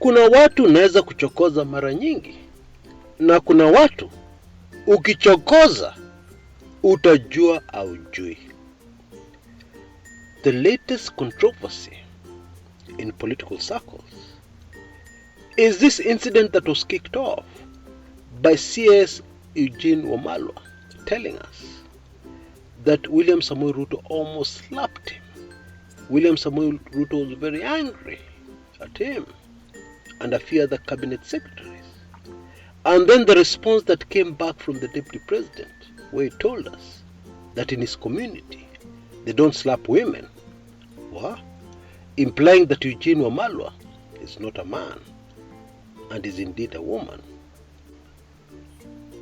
Kuna watu unaweza kuchokoza mara nyingi, na kuna watu ukichokoza utajua aujui. The latest controversy in political circles is this incident that was kicked off by CS Eugene Wamalwa telling us that William Samoei Ruto almost slapped him. William Samoei Ruto was very angry at him and a few other cabinet secretaries. And then the response that came back from the deputy president, where he told us that in his community they don't slap women. What? Implying that Eugene Wamalwa is not a man and is indeed a woman.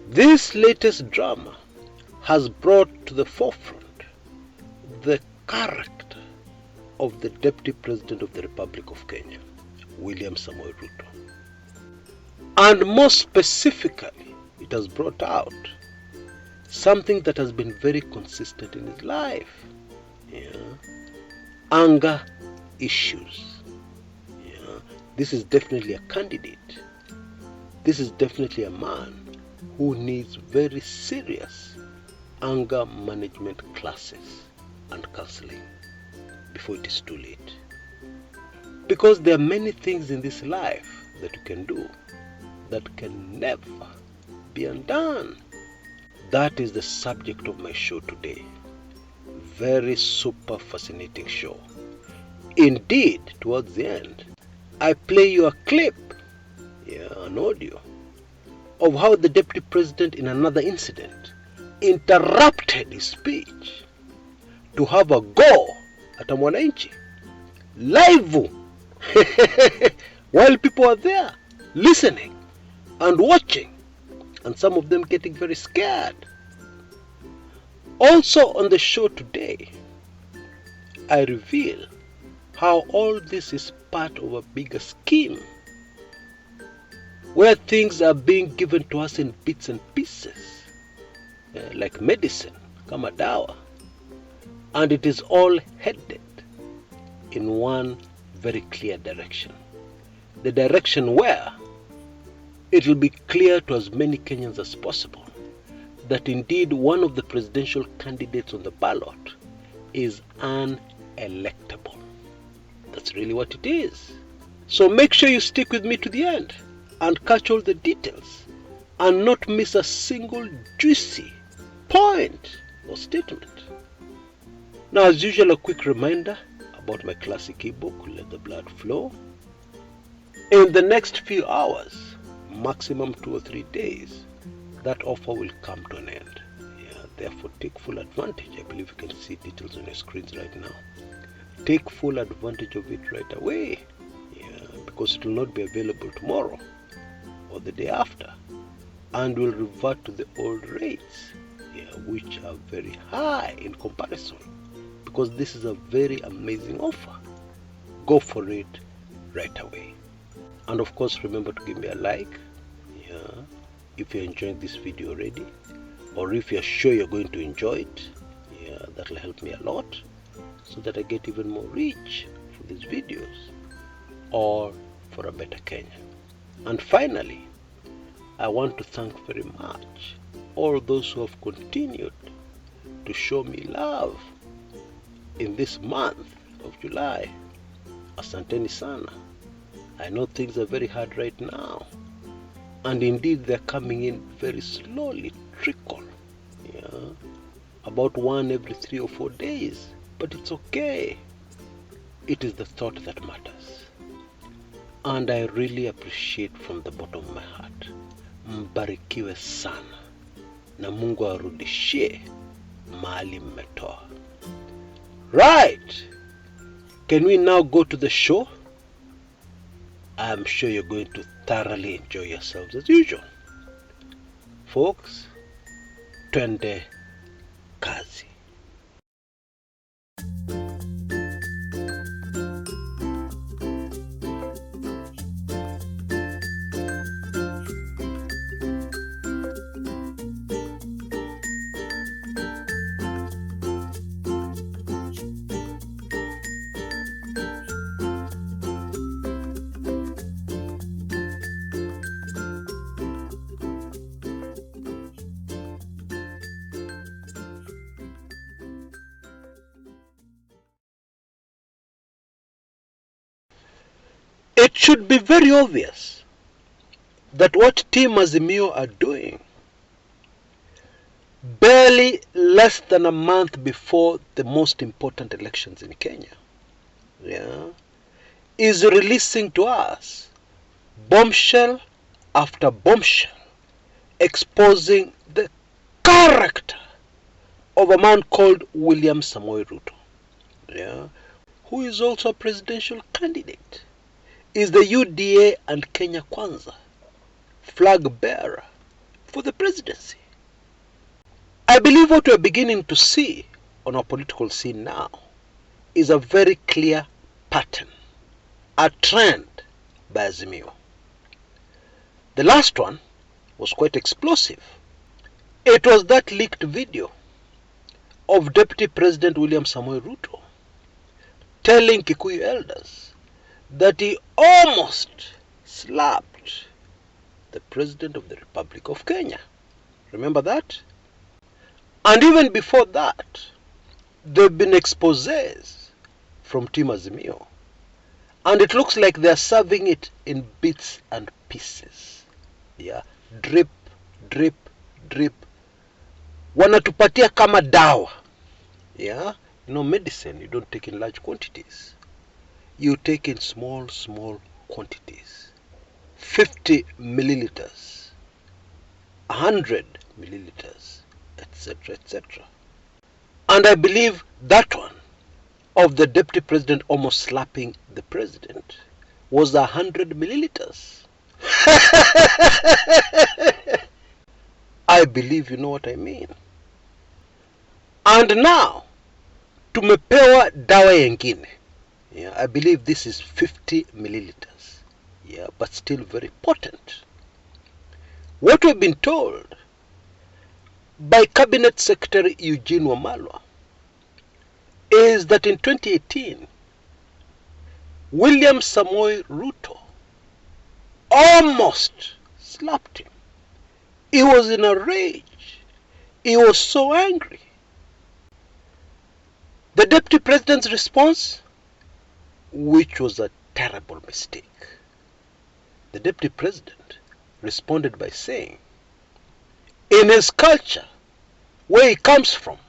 This latest drama has brought to the forefront the character of the Deputy President of the Republic of Kenya, William Samoei Ruto. And more specifically, it has brought out something that has been very consistent in his life. Anger issues. This is definitely a candidate. This is definitely a man who needs very serious anger management classes and counseling before it is too late. Because there are many things in this life that you can do that can never be undone. That is the subject of my show today. Very super fascinating show. Indeed, towards the end, I play you a clip, an audio, of how the deputy president in another incident interrupted his speech to have a go at a mwananchi live while people are there listening and watching, and some of them getting very scared. Also on the show today, I reveal how all this is part of a bigger scheme where things are being given to us in bits and pieces, like medicine, kama dawa, and it is all headed in one very clear direction. The direction where it will be clear to as many Kenyans as possible that indeed one of the presidential candidates on the ballot is unelectable. That's really what it is. So make sure you stick with me to the end and catch all the details and not miss a single juicy point or statement. Now, as usual, a quick reminder about my classic ebook, Let the Blood Flow. In the next few hours, maximum 2 or 3 days, that offer will come to an end. Therefore, take full advantage. I believe you can see details on your screens right now. Take full advantage of it right away, because it will not be available tomorrow or the day after, and will revert to the old rates, which are very high in comparison, because this is a very amazing offer. Go for it right away. And of course, remember to give me a like if you're enjoying this video already, or if you're sure you're going to enjoy it. That'll help me a lot, so that I get even more reach for these videos, or for a better Kenya. And finally, I want to thank very much all those who have continued to show me love in this month of July. Asanteni sana. I know things are very hard right now, and indeed they're coming in very slowly, trickle, about one every 3 or 4 days. But it's okay. It is the thought that matters. And I really appreciate from the bottom of my heart. Mbarikiwe sana, na Mungu arudishie mahali mmetoa. Right. Can we now go to the show? I'm sure you're going to thoroughly enjoy yourselves as usual. Folks, twende kazi. it should be very obvious that what Team Azimio are doing barely less than a month before the most important elections in Kenya, is releasing to us bombshell after bombshell, exposing the character of a man called William Samoei Ruto, who is also a presidential candidate, is the UDA and Kenya Kwanza flag bearer for the presidency. I believe what we're beginning to see on our political scene now is a very clear pattern, a trend by Azimio. The last one was quite explosive. It was that leaked video of Deputy President William Samoei Ruto telling Kikuyu elders that he almost slapped the President of the Republic of Kenya. Remember that? And even before that, there have been exposés from Team Azimio, and it looks like they're serving it in bits and pieces. Drip, drip, drip. Wanatupatia kama dawa. Medicine you don't take in large quantities. You take in small quantities. 50 milliliters, 100 milliliters, etc., etc. And I believe that one of the Deputy President almost slapping the President was 100 milliliters. I believe you know what I mean. And now, tumepewa dawa yengine. I believe this is 50 milliliters. But still very potent. What we've been told by Cabinet Secretary Eugene Wamalwa is that in 2018, William Samoei Ruto almost slapped him. He was in a rage. He was so angry. The Deputy President's response, which was a terrible mistake. The Deputy President responded by saying, in his culture, where he comes from,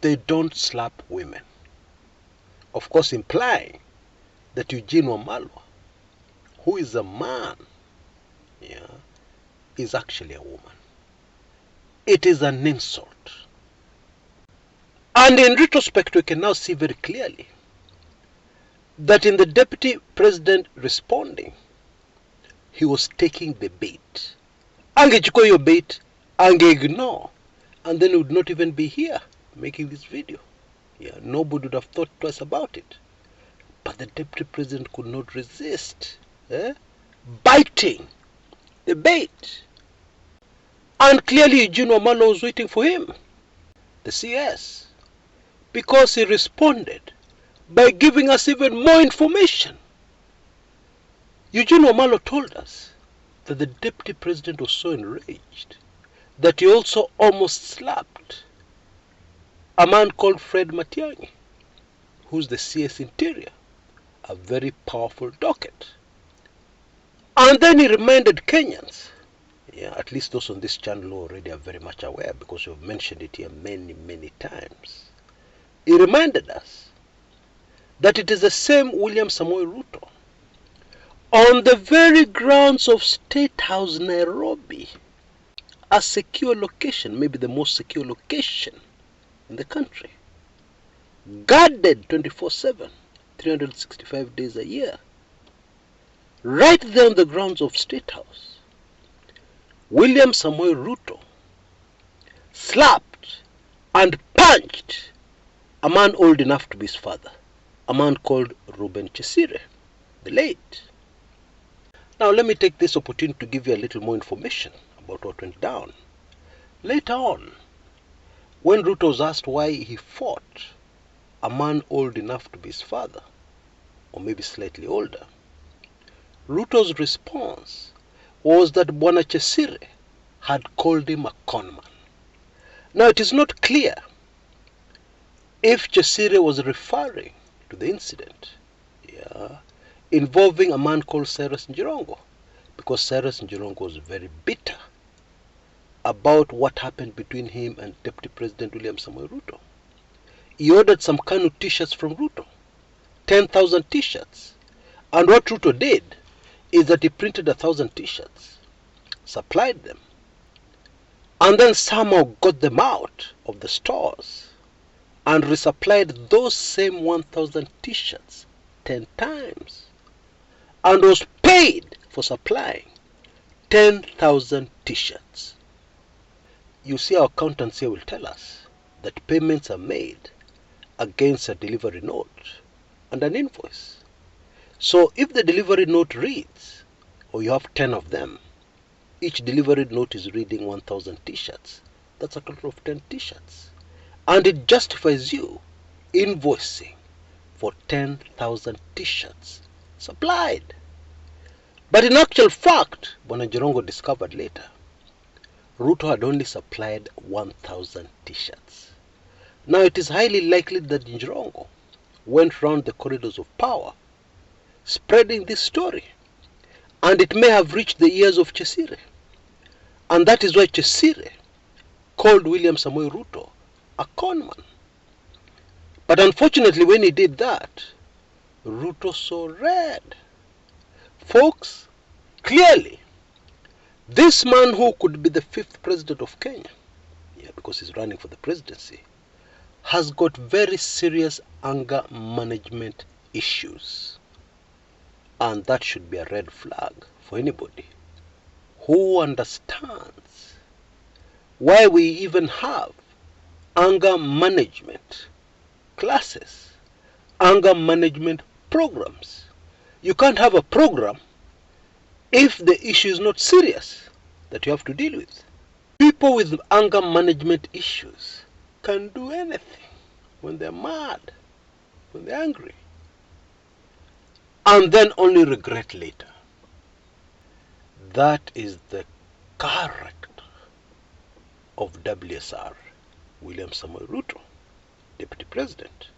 they don't slap women. Of course, implying that Eugene Wamalwa, who is a man, is actually a woman. It is an insult. And in retrospect, we can now see very clearly that in the Deputy President responding, he was taking the bait. Angechukua your bait, ignore, and then he would not even be here making this video. Nobody would have thought twice about it. But the Deputy President could not resist biting the bait. And clearly Eugene Wamalwa was waiting for him, the CS, because he responded by giving us even more information. Eugene Wamalwa told us that the Deputy President was so enraged that he also almost slapped a man called Fred Matiang'i, who's the CS Interior, a very powerful docket. And then he reminded Kenyans, at least those on this channel already are very much aware because we've mentioned it here many times. He reminded us that it is the same William Samoei Ruto on the very grounds of State House Nairobi, a secure location, maybe the most secure location in the country, guarded 24/7, 365 days a year, right there on the grounds of State House, William Samoei Ruto slapped and punched a man old enough to be his father, a man called Reuben Chesire, the late. Now let me take this opportunity to give you a little more information about what went down. Later on, when Ruto was asked why he fought a man old enough to be his father, or maybe slightly older, Ruto's response was that Bwana Chesire had called him a conman. Now it is not clear if Chesire was referring to the incident involving a man called Cyrus Njirongo, because Cyrus Njirongo was very bitter about what happened between him and Deputy President William Samoei Ruto. He ordered some KANU t-shirts from Ruto, 10,000 t-shirts. And what Ruto did is that he printed 1,000 t-shirts, supplied them, and then somehow got them out of the stores and resupplied those same 1,000 t-shirts 10 times, and was paid for supplying 10,000 t-shirts. You see, our accountants here will tell us that payments are made against a delivery note and an invoice. So if the delivery note reads, or you have 10 of them, each delivery note is reading 1,000 t-shirts. That's a total of 10 t-shirts. And it justifies you invoicing for 10,000 t-shirts supplied. But in actual fact, Bwana Njirongo discovered later, Ruto had only supplied 1,000 t-shirts. Now it is highly likely that Njirongo went round the corridors of power spreading this story, and it may have reached the ears of Kshs. And that is why Kshs called William Samoei Ruto a conman. But unfortunately, when he did that, Ruto saw red. Folks, clearly, this man who could be the 5th president of Kenya, because he's running for the presidency, has got very serious anger management issues. And that should be a red flag for anybody who understands why we even have anger management classes, anger management programs. You can't have a program if the issue is not serious that you have to deal with. People with anger management issues can do anything when they're mad, when they're angry, and then only regret later. That is the character of WSR, William Samoei Ruto, Deputy President.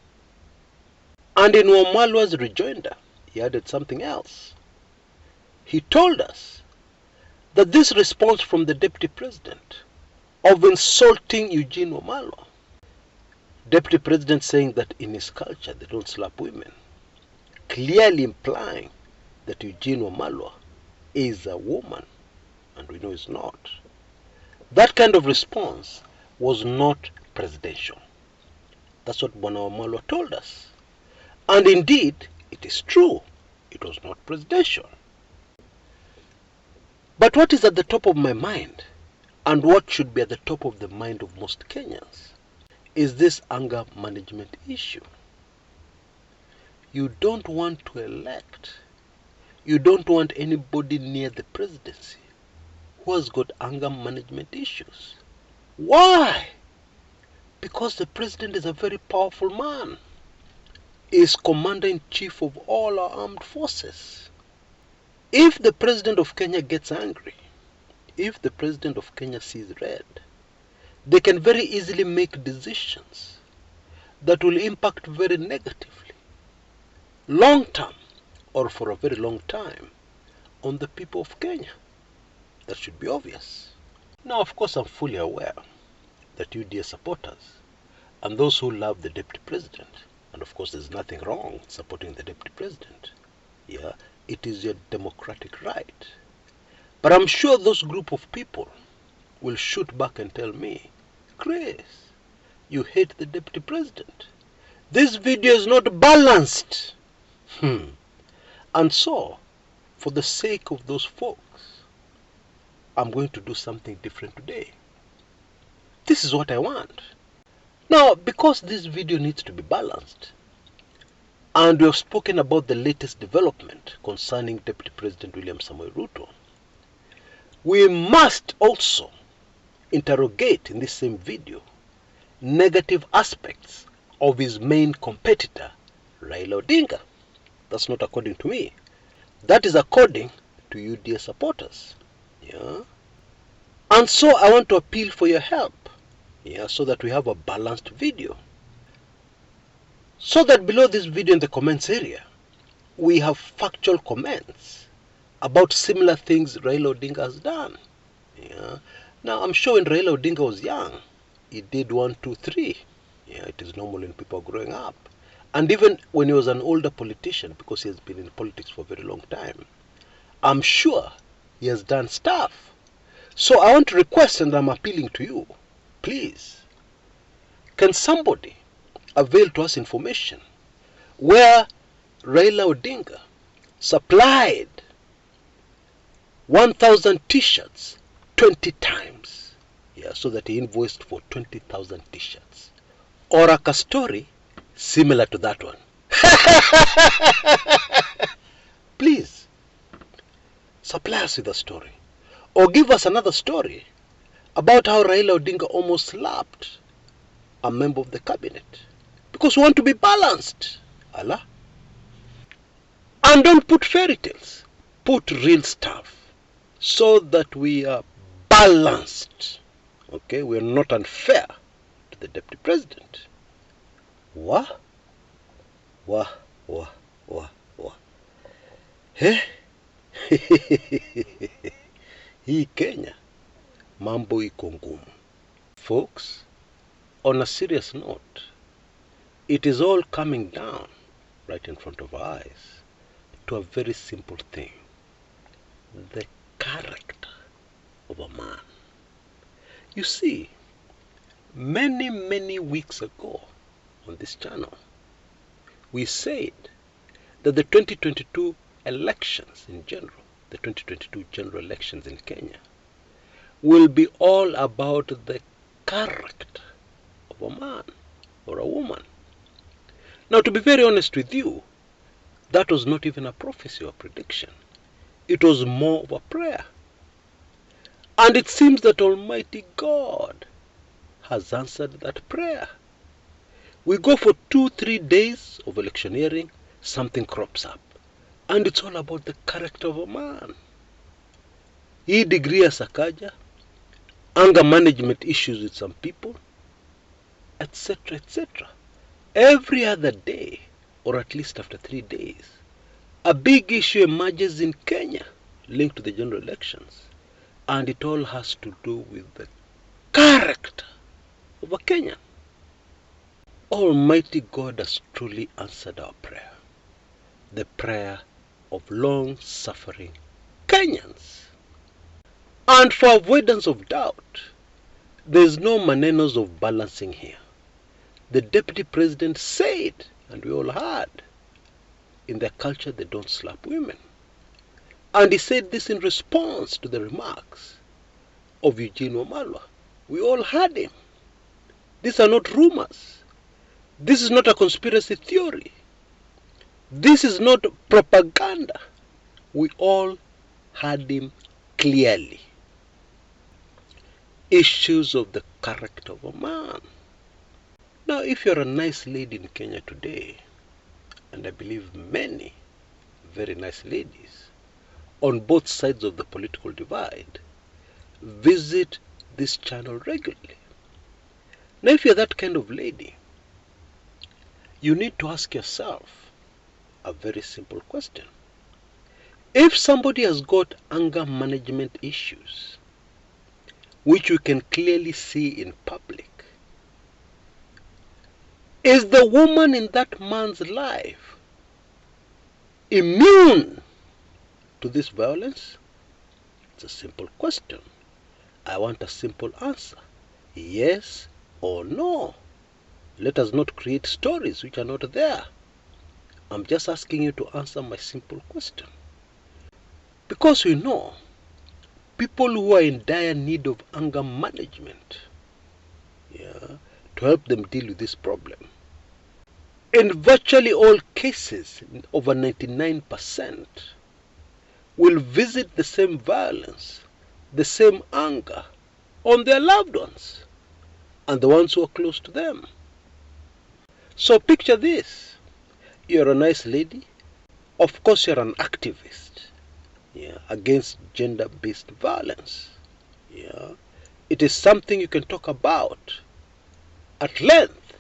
And in Wamalwa's rejoinder, he added something else. He told us that this response from the Deputy President of insulting Eugene Wamalwa, Deputy President saying that in his culture they don't slap women, clearly implying that Eugene Wamalwa is a woman, and we know it's not. That kind of response was not presidential. That's what Bwana Wamalwa told us. And indeed, it is true, it was not presidential. But what is at the top of my mind, and what should be at the top of the mind of most Kenyans, is this anger management issue. You don't want to elect, you don't want anybody near the presidency who has got anger management issues. Why? Because the president is a very powerful man. He is commander-in-chief of all our armed forces. If the president of Kenya gets angry, if the president of Kenya sees red, they can very easily make decisions that will impact very negatively, long term, or for a very long time, on the people of Kenya. That should be obvious. Now, of course, I'm fully aware that you, dear supporters, and those who love the Deputy President, and of course there's nothing wrong with supporting the Deputy President, it is your democratic right. But I'm sure those group of people will shoot back and tell me, Chris, you hate the Deputy President. This video is not balanced. And so, for the sake of those folks, I'm going to do something different today. This is what I want. Now, because this video needs to be balanced, and we have spoken about the latest development concerning Deputy President William Samoei Ruto, we must also interrogate in this same video negative aspects of his main competitor, Raila Odinga. That's not according to me. That is according to you, dear supporters. And so I want to appeal for your help, so that we have a balanced video. So that below this video in the comments area, we have factual comments about similar things Raila Odinga has done. Yeah. Now, I'm sure when Raila Odinga was young, he did 1, 2, 3. Yeah, it is normal when people are growing up. And even when he was an older politician, because he has been in politics for a very long time, I'm sure he has done stuff. So I want to request, and I'm appealing to you, please, can somebody avail to us information where Raila Odinga supplied 1,000 t-shirts 20 times, yeah, so that he invoiced for 20,000 t-shirts, or a story similar to that one? Please, supply us with a story, or give us another story about how Raila Odinga almost slapped a member of the cabinet, because we want to be balanced. Allah. And don't put fairy tales, put real stuff, so that we are balanced. Okay, we are not unfair to the deputy president. Wah, wah, wah, wah, wah. Eh? Hii Kenya, mambo iko ngumu. Folks, on a serious note, it is all coming down right in front of our eyes to a very simple thing: the character of a man. You see, many weeks ago on this channel, we said that the 2022 elections in general, the 2022 general elections in Kenya, will be all about the character of a man or a woman. Now, to be very honest with you, that was not even a prophecy or prediction. It was more of a prayer. And it seems that Almighty God has answered that prayer. We go for 2-3 days of electioneering, something crops up. And it's all about the character of a man. Hii degree ya Sakaja, anger management issues with some people, etc., etc. Every other day, or at least after 3 days, a big issue emerges in Kenya linked to the general elections. And it all has to do with the character of a Kenyan. Almighty God has truly answered our prayer. The prayer of long-suffering Kenyans. And for avoidance of doubt, there is no manenos of balancing here. The deputy president said, and we all heard, in their culture they don't slap women. And he said this in response to the remarks of Eugene Wamalwa. We all heard him. These are not rumors. This is not a conspiracy theory. This is not propaganda. We all heard him clearly. Issues of the character of a man. Now, if you're a nice lady in Kenya today, and I believe many very nice ladies on both sides of the political divide visit this channel regularly. Now, if you're that kind of lady, you need to ask yourself a very simple question. If somebody has got anger management issues, which we can clearly see in public, is the woman in that man's life immune to this violence? It's a simple question. I want a simple answer. Yes or no. Let us not create stories which are not there. I'm just asking you to answer my simple question. Because we know people who are in dire need of anger management, to help them deal with this problem. In virtually all cases, over 99%, will visit the same violence, the same anger on their loved ones and the ones who are close to them. So picture this. You're a nice lady. Of course, you're an activist against gender-based violence. It is something you can talk about at length,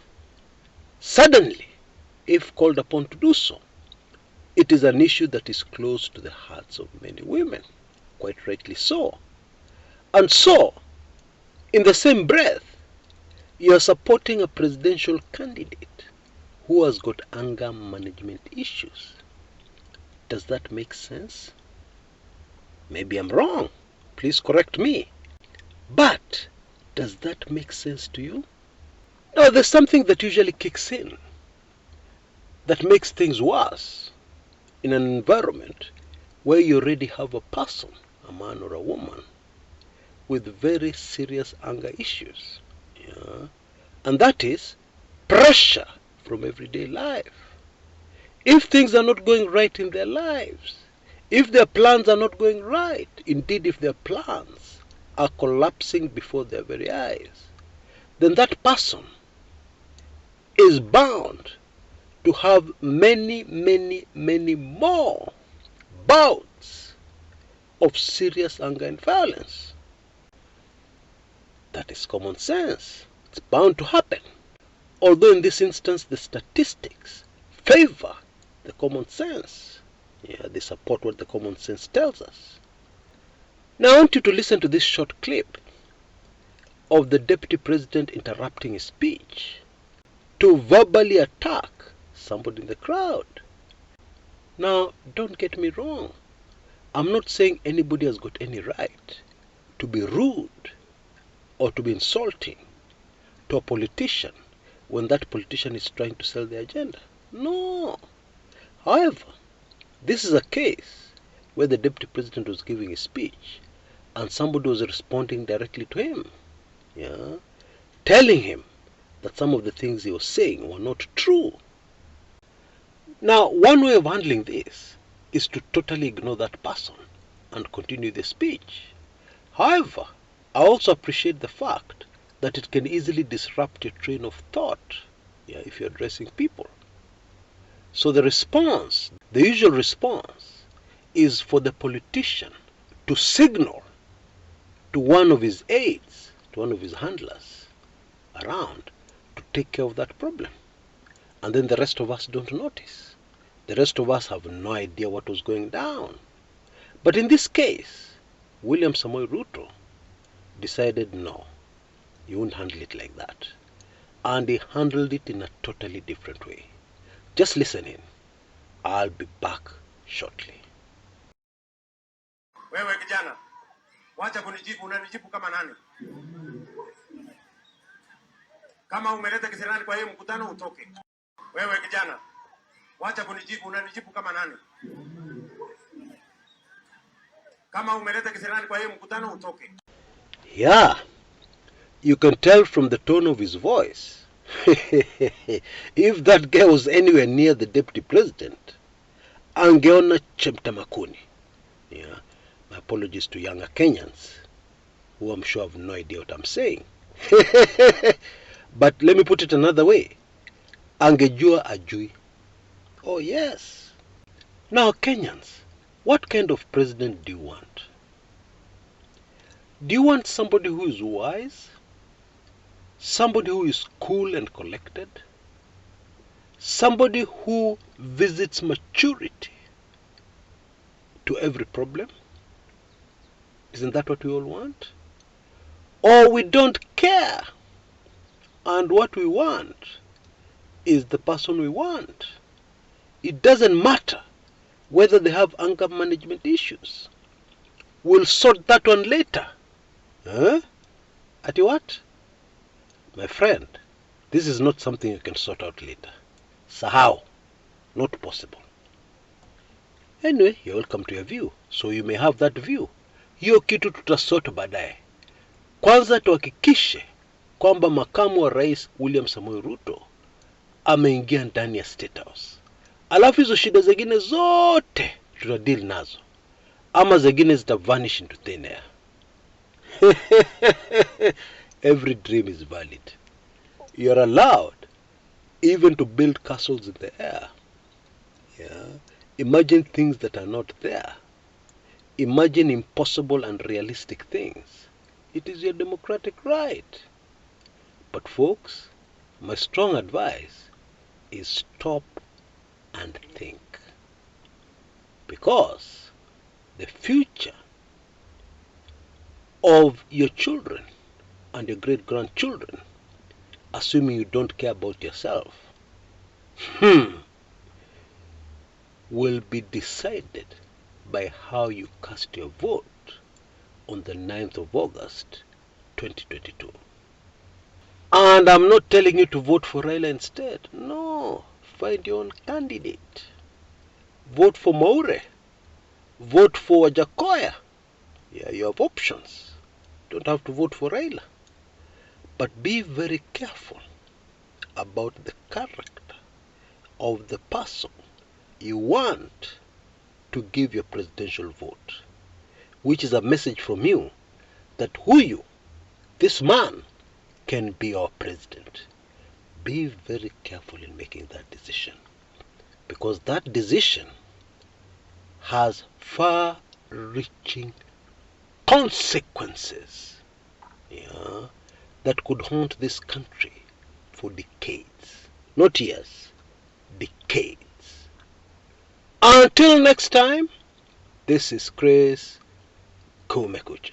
suddenly, if called upon to do so. It is an issue that is close to the hearts of many women, quite rightly so. And so, in the same breath, you are supporting a presidential candidate who has got anger management issues. Does that make sense? Maybe I'm wrong. Please correct me. But does that make sense to you? Now, there's something that usually kicks in that makes things worse in an environment where you already have a person, a man or a woman, with very serious anger issues. Yeah? And that is pressure from everyday life. If things are not going right in their lives, if their plans are not going right, indeed if their plans are collapsing before their very eyes, then that person is bound to have many, many, many more bouts of serious anger and violence. That is common sense. It's bound to happen. Although in this instance the statistics favor the common sense. Yeah, they support what the common sense tells us. Now I want you to listen to this short clip of the deputy president interrupting his speech to verbally attack somebody in the crowd. Now, don't get me wrong. I'm not saying anybody has got any right to be rude or to be insulting to a politician when that politician is trying to sell their agenda. No. However, this is a case where the deputy president was giving a speech and somebody was responding directly to him, yeah, telling him that some of the things he was saying were not true. Now, one way of handling this is to totally ignore that person and continue the speech. However, I also appreciate the fact that it can easily disrupt your train of thought, yeah, if you're addressing people. So the response, the usual response, is for the politician to signal to one of his aides, to one of his handlers around, to take care of that problem. And then the rest of us don't notice. The rest of us have no idea what was going down. But in this case, William Samoei Ruto decided no, he wouldn't handle it like that. And he handled it in a totally different way. Just listen in. I'll be back shortly. Wewe kijana, wacha kunijibu, unanijibu kama nani? Kama umeleta kisirani kwa hiyo mkutano utoke. Wewe kijana, wacha kunijibu, unanijibu kama nani? Kama umeleta kisirani kwa hiyo mkutano utoke. Yeah, you can tell from the tone of his voice. If that guy was anywhere near the deputy president, angeona chemtamakuni. Yeah, my apologies to younger Kenyans, who I'm sure have no idea what I'm saying. But let me put it another way. Angejua ajui. Oh yes. Now Kenyans, what kind of president do you want? Do you want somebody who is wise? Somebody who is cool and collected? Somebody who visits maturity to every problem? Isn't that what we all want? Or we don't care, and what we want is the person we want. It doesn't matter whether they have anger management issues. We'll sort that one later. Huh? Ati what? My friend, this is not something you can sort out later. Sahau. Not possible. Anyway, you're welcome to your view. So you may have that view. Hiyo kitu tutasort baadaye. Kwanza tuhakikishe kwamba makamu wa rais William Samoei Ruto ameingia ndani ya State House. Alafu hizo shida zingine zote tutadeal nazo. Ama zingine zitavanish into thin air. Every dream is valid. You're allowed even to build castles in the air. Yeah. Imagine things that are not there. Imagine impossible and realistic things. It is your democratic right. But folks, my strong advice is stop and think. Because the future of your children and your great-grandchildren, assuming you don't care about yourself, will be decided by how you cast your vote on the 9th of August 2022. And I'm not telling you to vote for Raila instead. No, find your own candidate. Vote for Maure. Vote for Wajakoya. Yeah, you have options. Don't have to vote for Raila. But be very careful about the character of the person you want to give your presidential vote, which is a message from you that this man, can be our president. Be very careful in making that decision, because that decision has far-reaching consequences, yeah, that could haunt this country for decades. Not years, decades. Until next time, this is Chris Kumekucha.